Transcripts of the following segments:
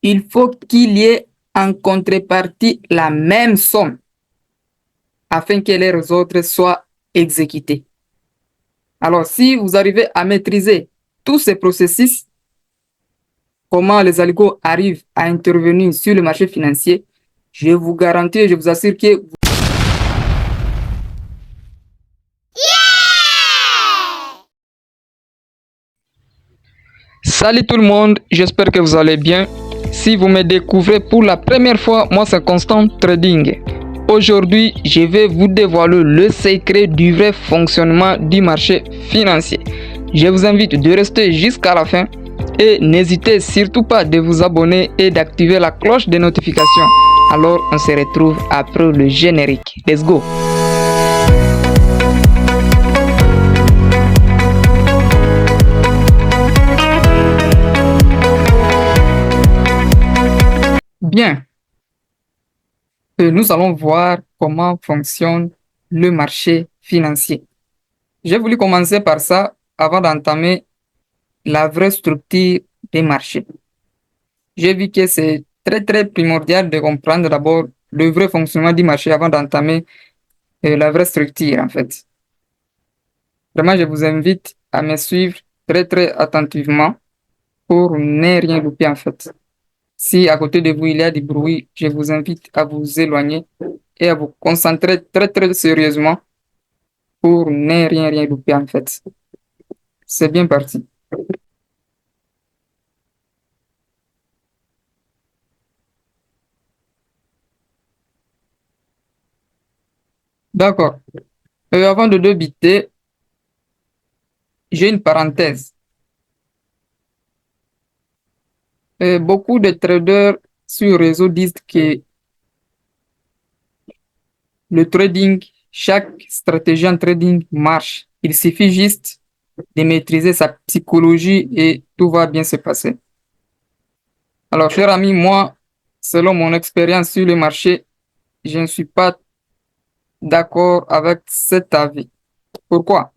il faut qu'il y ait en contrepartie la même somme afin que les autres soient exécutés. Alors, si vous arrivez à maîtriser tous ces processus, comment les algos arrivent à intervenir sur le marché financier, je vous garantis, je vous assure que Salut tout le monde, j'espère que vous allez bien. Si vous me découvrez pour la première fois, moi c'est Constant Trading. Aujourd'hui, je vais vous dévoiler le secret du vrai fonctionnement du marché financier. Je vous invite de rester jusqu'à la fin et n'hésitez surtout pas de vous abonner et d'activer la cloche de notification. Alors on se retrouve après le générique. Let's go! Bien, nous allons voir comment fonctionne le marché financier. J'ai voulu commencer par ça avant d'entamer la vraie structure des marchés. J'ai vu que c'est très primordial de comprendre d'abord le vrai fonctionnement du marché avant d'entamer la vraie structure en fait. Vraiment, je vous invite à me suivre très attentivement pour ne rien louper en fait. Si à côté de vous il y a du bruit, je vous invite à vous éloigner et à vous concentrer très sérieusement pour ne rien louper en fait. C'est bien parti. D'accord. Avant de débuter, j'ai une parenthèse. Beaucoup de traders sur le réseau disent que le trading, chaque stratégie en trading marche. Il suffit juste de maîtriser sa psychologie et tout va bien se passer. Alors, cher ami, moi, selon mon expérience sur le marché, je ne suis pas d'accord avec cet avis. Pourquoi?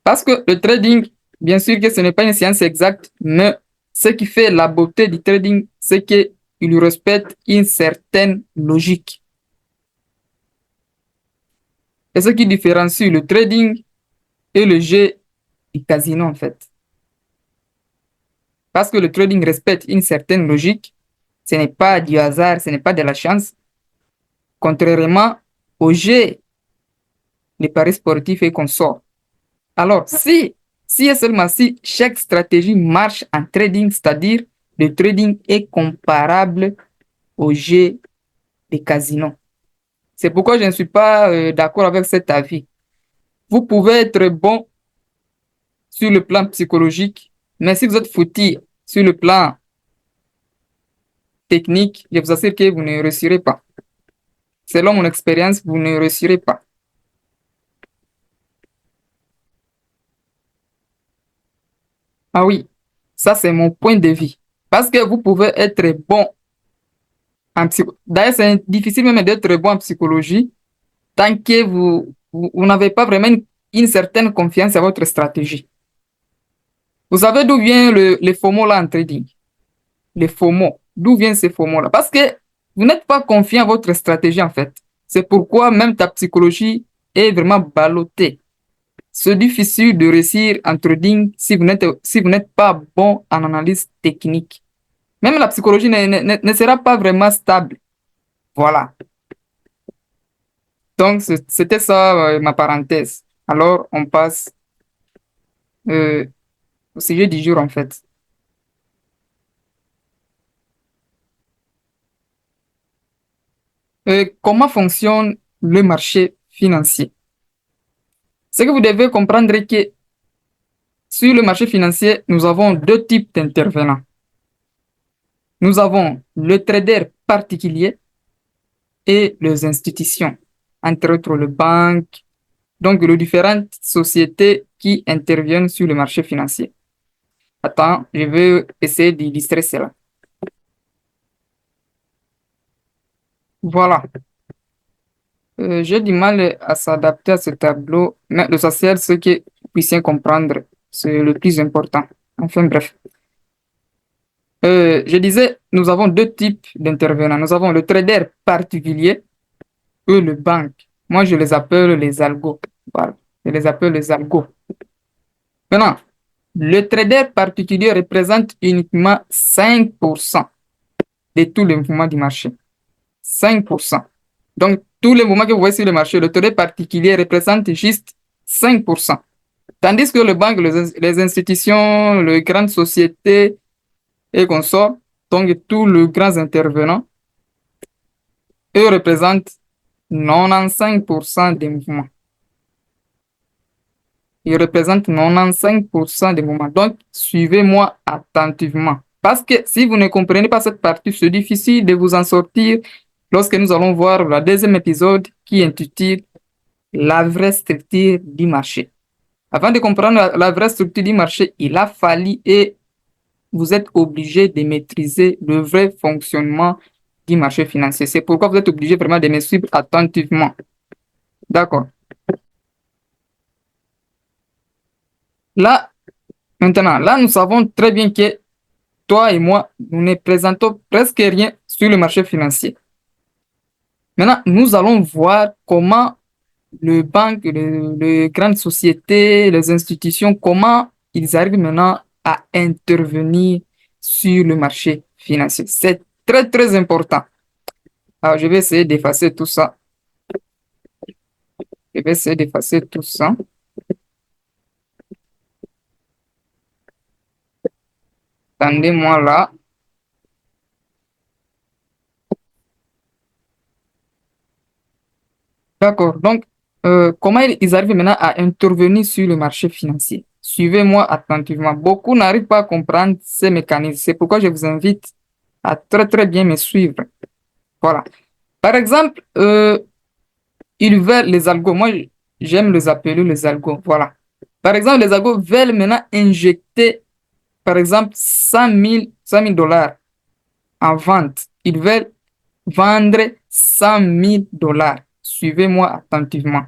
Parce que le trading, bien sûr que ce n'est pas une science exacte, mais ce qui fait la beauté du trading, c'est qu'il respecte une certaine logique. Et ce qui différencie le trading et le jeu du casino, en fait. Parce que le trading respecte une certaine logique, ce n'est pas du hasard, ce n'est pas de la chance. Contrairement au jeu, les paris sportifs et consorts. Alors, si et seulement si chaque stratégie marche en trading, c'est-à-dire le trading est comparable au jeu des casinos. C'est pourquoi je ne suis pas d'accord avec cet avis. Vous pouvez être bon sur le plan psychologique, mais si vous êtes foutu sur le plan technique, je vous assure que vous ne réussirez pas. Selon mon expérience, vous ne réussirez pas. Ah oui, ça c'est mon point de vue. Parce que vous pouvez être bon en psychologie. D'ailleurs, c'est difficile même d'être bon en psychologie tant que vous n'avez pas vraiment une certaine confiance à votre stratégie. Vous savez d'où vient le FOMO là en trading? Le FOMO. D'où vient ce FOMO là? Parce que vous n'êtes pas confiant à votre stratégie en fait. C'est pourquoi même ta psychologie est vraiment ballottée. C'est difficile de réussir en trading si vous n'êtes pas bon en analyse technique. Même la psychologie ne sera pas vraiment stable. Voilà. Donc, c'était ça ma parenthèse. Alors, on passe euh, au sujet du jour, en fait. Comment fonctionne le marché financier? Ce que vous devez comprendre est que sur le marché financier, nous avons deux types d'intervenants. Nous avons le trader particulier et les institutions, entre autres les banques, donc les différentes sociétés qui interviennent sur le marché financier. Attends, je vais essayer d'illustrer cela. Voilà. J'ai du mal à s'adapter à ce tableau, mais l'essentiel, c'est que vous puissiez comprendre. C'est le plus important. Enfin, bref. Je disais, nous avons deux types d'intervenants. Nous avons le trader particulier et le banque. Moi, je les appelle les algos. Voilà. Je les appelle les algos. Maintenant, le trader particulier représente uniquement 5% de tous les mouvements du marché. 5%. Donc, tous les mouvements que vous voyez sur le marché, le trader particulier représente juste 5%. Tandis que le banque, les institutions, les grandes sociétés et consorts, donc tous les grands intervenants, eux représentent 95% des mouvements. Ils représentent 95% des mouvements. Donc, suivez-moi attentivement. Parce que si vous ne comprenez pas cette partie, c'est difficile de vous en sortir lorsque nous allons voir le deuxième épisode qui intitule La vraie structure du marché. Avant de comprendre la vraie structure du marché, il a fallu et vous êtes obligé de maîtriser le vrai fonctionnement du marché financier. C'est pourquoi vous êtes obligé vraiment de me suivre attentivement. D'accord. Là, maintenant, là, nous savons très bien que toi et moi, nous ne présentons presque rien sur le marché financier. Maintenant, nous allons voir comment les banques, les grandes sociétés, les institutions, comment ils arrivent maintenant à intervenir sur le marché financier. C'est très, très important. Alors, je vais essayer d'effacer tout ça. Je vais essayer d'effacer tout ça. Attendez-moi là. D'accord. Donc, comment ils arrivent maintenant à intervenir sur le marché financier? Suivez-moi attentivement. Beaucoup n'arrivent pas à comprendre ces mécanismes. C'est pourquoi je vous invite à très, très bien me suivre. Voilà. Par exemple, ils veulent les algos. Moi, j'aime les appeler les algos. Voilà. Par exemple, les algos veulent maintenant injecter, par exemple, 100 000 dollars en vente. Ils veulent vendre 100 000 dollars. Suivez-moi attentivement.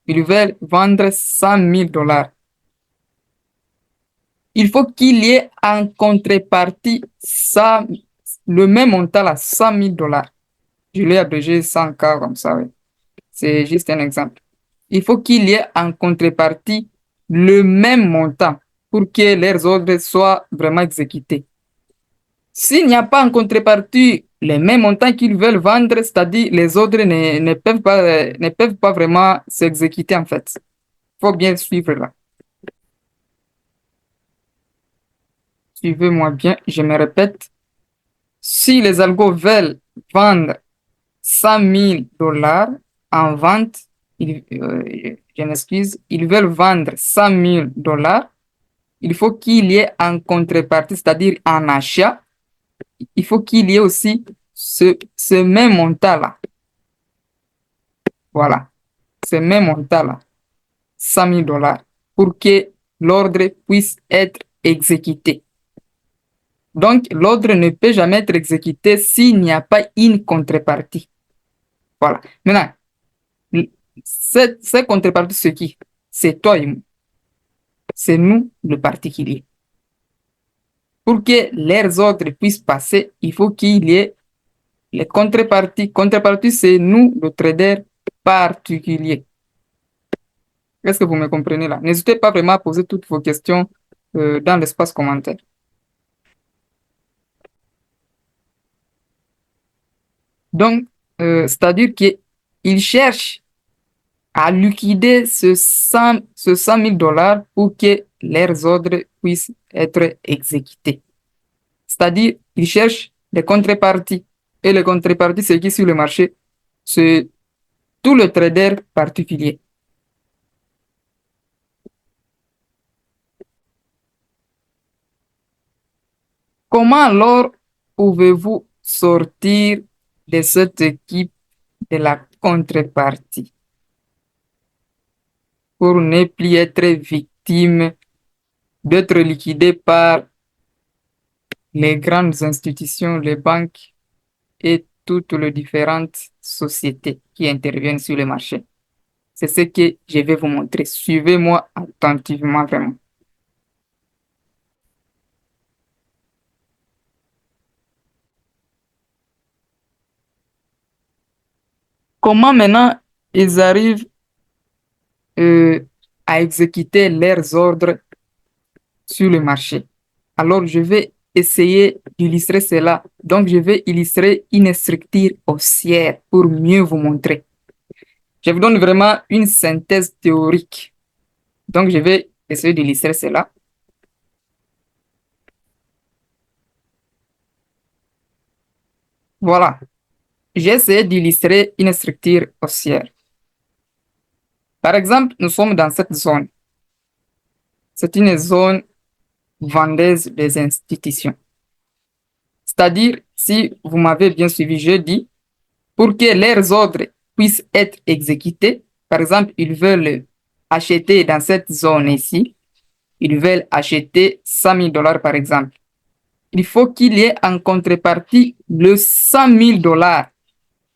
Ils veulent vendre 100 000 dollars. Il faut qu'il y ait en contrepartie ça, le même montant à 100 000 dollars. Je l'ai abrégé 100K comme ça. Oui. C'est juste un exemple. Il faut qu'il y ait en contrepartie le même montant pour que leurs ordres soient vraiment exécutés. S'il n'y a pas en contrepartie les mêmes montants qu'ils veulent vendre, c'est-à-dire les ordres ne peuvent pas vraiment s'exécuter en fait. Il faut bien suivre là. Suivez-moi bien, je me répète. Si les algos veulent vendre 100 000 dollars en vente, je m'excuse, ils veulent vendre 100 000 dollars, il faut qu'il y ait en contrepartie, c'est-à-dire en achat, il faut qu'il y ait aussi ce même montant-là. Voilà, ce même montant-là, 100 000 dollars, pour que l'ordre puisse être exécuté. Donc, l'ordre ne peut jamais être exécuté s'il n'y a pas une contrepartie. Voilà. Maintenant, cette contrepartie, c'est qui? C'est toi et moi. C'est nous, le particulier. Pour que leurs ordres puissent passer, il faut qu'il y ait les contreparties. Contrepartie, c'est nous, le trader particulier. Est-ce que vous me comprenez là? N'hésitez pas vraiment à poser toutes vos questions dans l'espace commentaire. Donc, c'est-à-dire qu'ils cherchent à liquider ce 100 000 dollars pour que leurs ordres puissent être exécutés. C'est-à-dire, ils cherchent des contreparties. Et les contreparties, c'est qui sur le marché? C'est tout le trader particulier. Comment alors pouvez-vous sortir de cette équipe de la contrepartie pour ne plus être victime d'être liquidé par les grandes institutions, les banques et toutes les différentes sociétés qui interviennent sur le marché? C'est ce que je vais vous montrer. Suivez-moi attentivement vraiment. comment maintenant ils arrivent à exécuter leurs ordres sur le marché. Alors, je vais essayer d'illustrer cela. Donc, je vais illustrer une structure haussière pour mieux vous montrer. Je vous donne vraiment une synthèse théorique. Donc, je vais essayer d'illustrer cela. Voilà. J'ai essayé d'illustrer une structure haussière. Par exemple, nous sommes dans cette zone. C'est une zone vendeuse des institutions. C'est-à-dire, si vous m'avez bien suivi, je dis, pour que leurs ordres puissent être exécutés, par exemple, ils veulent acheter dans cette zone ici, ils veulent acheter 100 000 dollars par exemple. Il faut qu'il y ait en contrepartie le 100 000 dollars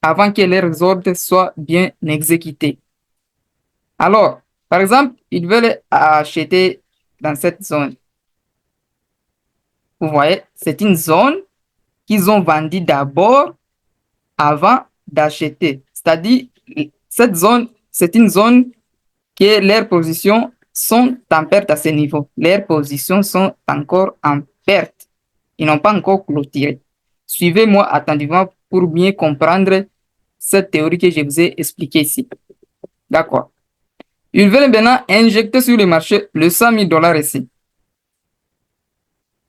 avant que leurs ordres soient bien exécutés. Alors, par exemple, ils veulent acheter dans cette zone. Vous voyez, c'est une zone qu'ils ont vendue d'abord avant d'acheter. C'est-à-dire, cette zone, c'est une zone que leurs positions sont en perte à ce niveau. Leurs positions sont encore en perte. Ils n'ont pas encore clôturé. Suivez-moi attentivement pour bien comprendre cette théorie que je vous ai expliquée ici. D'accord. Ils veulent maintenant injecter sur le marché le 100 000 dollars ici.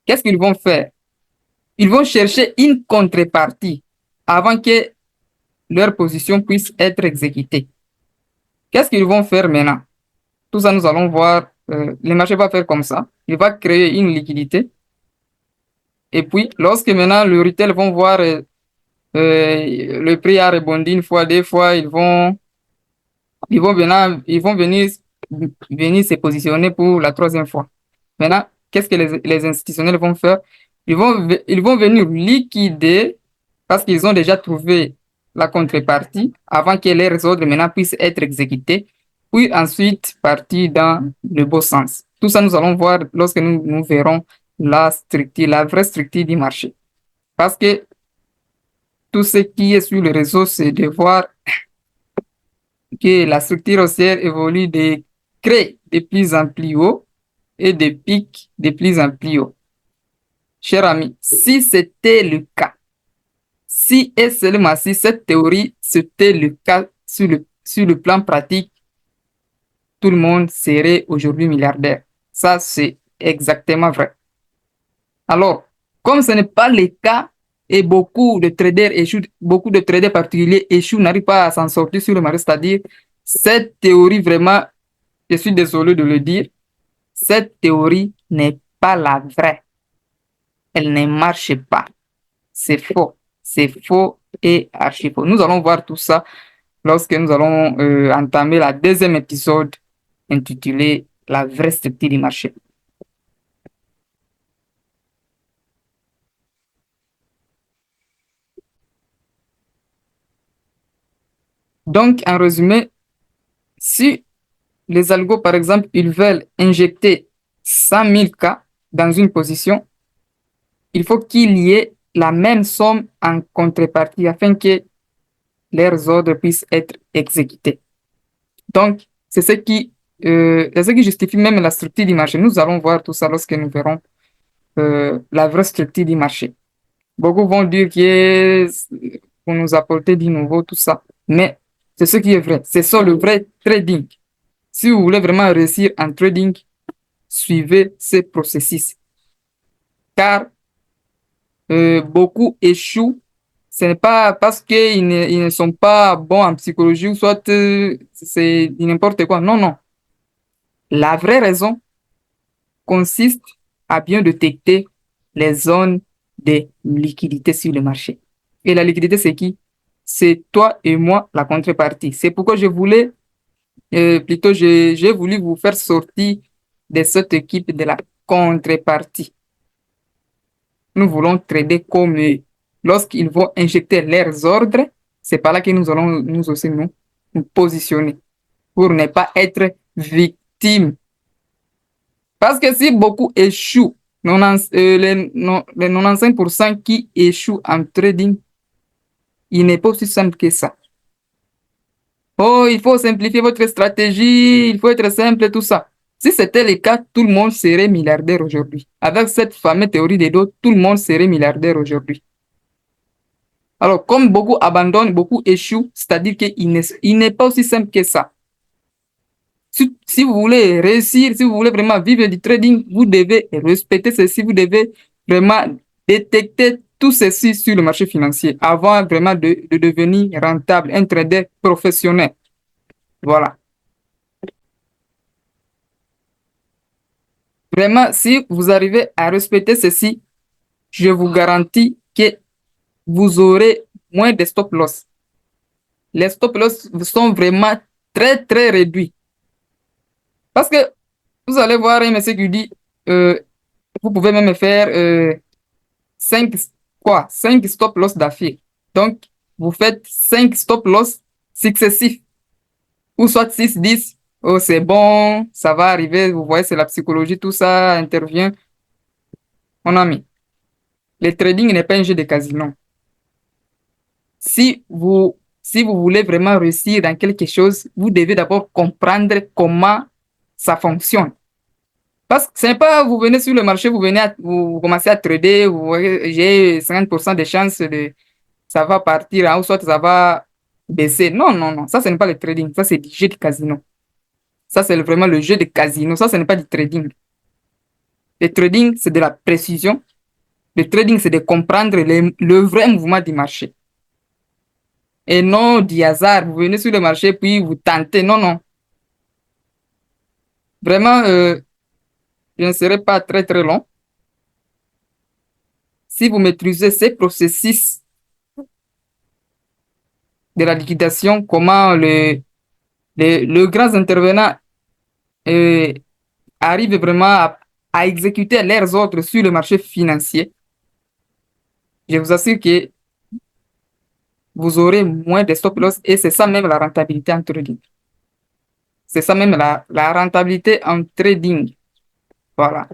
Qu'est-ce qu'ils vont faire? Ils vont chercher une contrepartie avant que leur position puisse être exécutée. Qu'est-ce qu'ils vont faire maintenant? Tout ça, nous allons voir. Le marché va faire comme ça. Il va créer une liquidité. Et puis, lorsque maintenant le retail vont voir le prix a rebondi une fois, deux fois, ils vont venir se positionner pour la troisième fois. Maintenant, qu'est-ce que les institutionnels vont faire? Ils vont venir liquider parce qu'ils ont déjà trouvé la contrepartie avant que leurs ordres maintenant puissent être exécutés, puis ensuite partir dans le bon sens. Tout ça, nous allons voir lorsque nous verrons la structure, la vraie structure du marché. Parce que tout ce qui est sur le réseau, c'est de voir que la structure haussière évolue de crêts de plus en plus haut et de pics de plus en plus haut. Cher ami, si c'était le cas, si et seulement si cette théorie c'était le cas sur le plan pratique, tout le monde serait aujourd'hui milliardaire. Ça, c'est exactement vrai. Alors, comme ce n'est pas le cas et beaucoup de traders échouent, beaucoup de traders particuliers échouent, n'arrivent pas à s'en sortir sur le marché, c'est-à-dire cette théorie vraiment, je suis désolé de le dire, cette théorie n'est pas la vraie. Elle ne marche pas. C'est faux. C'est faux et archi faux. Nous allons voir tout ça lorsque nous allons entamer la deuxième épisode intitulé La vraie structure du marché. Donc, en résumé, si les algos, par exemple, ils veulent injecter 100 000 cas dans une position, il faut qu'il y ait la même somme en contrepartie afin que leurs ordres puissent être exécutés. Donc, c'est ce qui justifie même la structure du marché. Nous allons voir tout ça lorsque nous verrons la vraie structure du marché. Beaucoup vont dire que vous nous apportez du nouveau, tout ça. Mais c'est ce qui est vrai. C'est ça le vrai trading. Si vous voulez vraiment réussir en trading, suivez ce processus. Car beaucoup échouent. Ce n'est pas parce ils ne sont pas bons en psychologie ou soit c'est n'importe quoi. Non, non. La vraie raison consiste à bien détecter les zones de liquidité sur le marché. Et la liquidité, c'est qui? C'est toi et moi, la contrepartie. C'est pourquoi j'ai voulu vous faire sortir de cette équipe de la contrepartie. Nous voulons trader comme eux. Lorsqu'ils vont injecter leurs ordres, c'est par là que nous allons nous aussi nous positionner pour ne pas être victimes. Parce que si beaucoup échouent, les 95% qui échouent en trading, il n'est pas aussi simple que ça. Oh, il faut simplifier votre stratégie, il faut être simple et tout ça. Si c'était le cas, tout le monde serait milliardaire aujourd'hui. Avec cette fameuse théorie des dos, tout le monde serait milliardaire aujourd'hui. Alors, comme beaucoup abandonnent, beaucoup échouent, c'est-à-dire qu'il n'est pas aussi simple que ça. Si vous voulez réussir, si vous voulez vraiment vivre du trading, vous devez respecter ceci, vous devez vraiment détecter tout ceci sur le marché financier avant vraiment de devenir rentable, un trader professionnel. Voilà. Vraiment, si vous arrivez à respecter ceci, je vous garantis que vous aurez moins de stop loss. Les stop loss sont vraiment très, très réduits. Parce que vous allez voir un monsieur qui dit, euh, vous pouvez même faire 5 5 stop loss d'affilée. Donc, vous faites 5 stop loss successifs, ou soit 6 10. Oh, c'est bon, ça va arriver. Vous voyez, c'est la psychologie, tout ça intervient. Mon ami, le trading n'est pas un jeu de casino. Si vous voulez vraiment réussir dans quelque chose, vous devez d'abord comprendre comment ça fonctionne. Parce que ce n'est pas vous venez sur le marché, vous commencez à trader, vous voyez, j'ai 50% de chances de ça va partir, hein, ou soit ça va baisser. Non, non, non, ça ce n'est pas le trading, ça c'est du jeu de casino. Ça c'est vraiment le jeu de casino, ça ce n'est pas du trading. Le trading, c'est de la précision. Le trading, c'est de comprendre le vrai mouvement du marché. Et non du hasard, vous venez sur le marché puis vous tentez. Non, non. Vraiment, je ne serai pas très très long. Si vous maîtrisez ces processus de la liquidation, comment le grand intervenant euh, arrive vraiment à exécuter leurs ordres sur le marché financier, je vous assure que vous aurez moins de stop loss et c'est ça même la rentabilité en trading. C'est ça même la rentabilité en trading. Voilà.